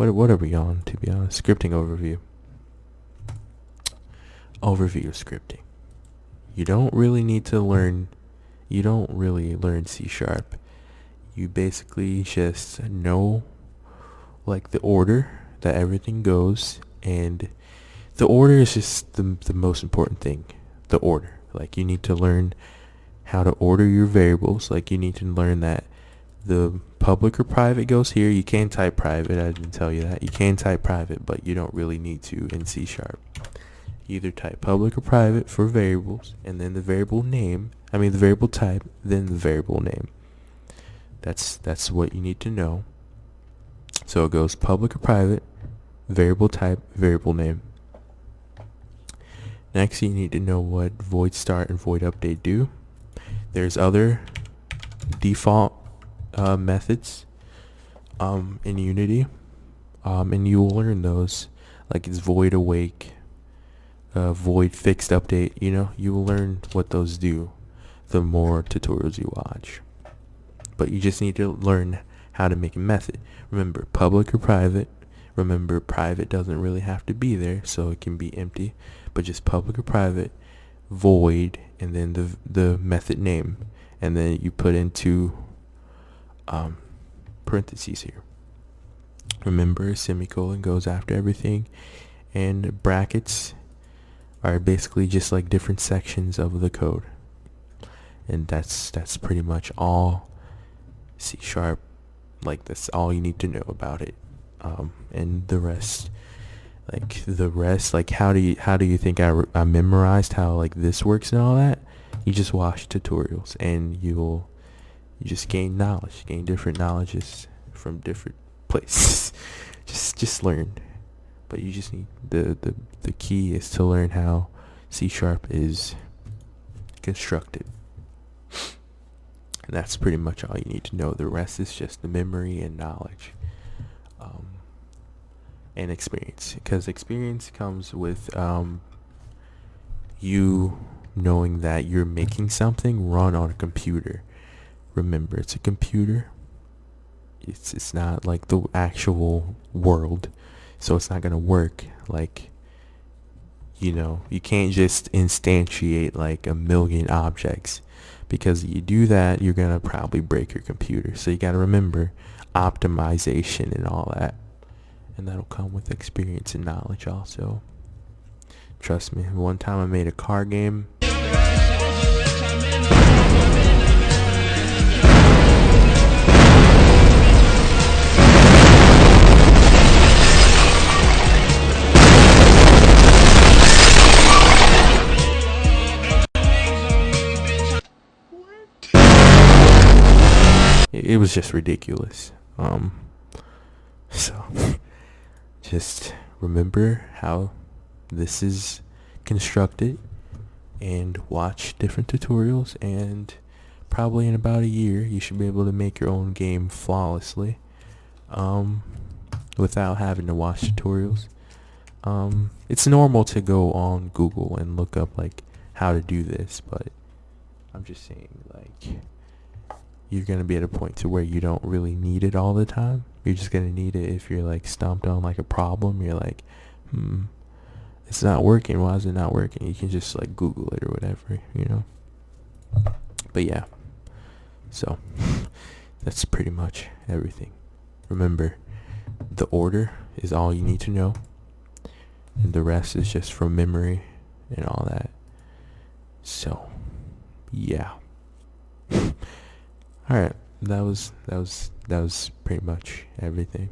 what are we on, to be honest? Scripting overview. Overview of scripting. You don't really learn C sharp. You basically just know like the order that everything goes, and the order is just the most important thing. The order. Like, you need to learn how to order your variables. Like, you need to learn that the public or private goes here. You can type private. I didn't tell you that. You can type private, but you don't really need to in C sharp. Either type public or private for variables, and then the variable type, then the variable name. That's what you need to know. So it goes public or private, variable type, variable name. Next, you need to know what void start and void update do. There's other default methods in Unity, and you will learn those, like it's void awake, void fixed update. You will learn what those do the more tutorials you watch. But you just need to learn how to make a method. Remember, public or private. Remember, private doesn't really have to be there, so it can be empty, but just public or private, void, and then the method name, and then you put into parentheses here. Remember, a semicolon goes after everything, and brackets are basically just like different sections of the code. And that's pretty much all C sharp. Like, that's all you need to know about it. And the rest, like how do you think I memorized how like this works and all that? You just watch tutorials, and you just gain different knowledges from different places. just learn. But you just need the key is to learn how C sharp is constructed. And that's pretty much all you need to know. The rest is just the memory and knowledge, and experience. Because experience comes with you knowing that you're making something run on a computer. Remember, it's a computer. It's not like the actual world, so it's not gonna work like, you can't just instantiate like a million objects, because you do that, you're gonna probably break your computer. So you gotta remember optimization and all that, and that'll come with experience and knowledge also. Trust me, one time I made a car game. It was just ridiculous. So just remember how this is constructed, and watch different tutorials, and probably in about a year you should be able to make your own game flawlessly, without having to watch tutorials. It's normal to go on Google and look up like how to do this, but I'm just saying, like, you're going to be at a point to where you don't really need it all the time. You're just going to need it if you're like stumped on like a problem. You're like, it's not working. Why is it not working? You can just like Google it or whatever, But yeah, so that's pretty much everything. Remember, the order is all you need to know, and the rest is just from memory and all that. So yeah. All right, that was pretty much everything.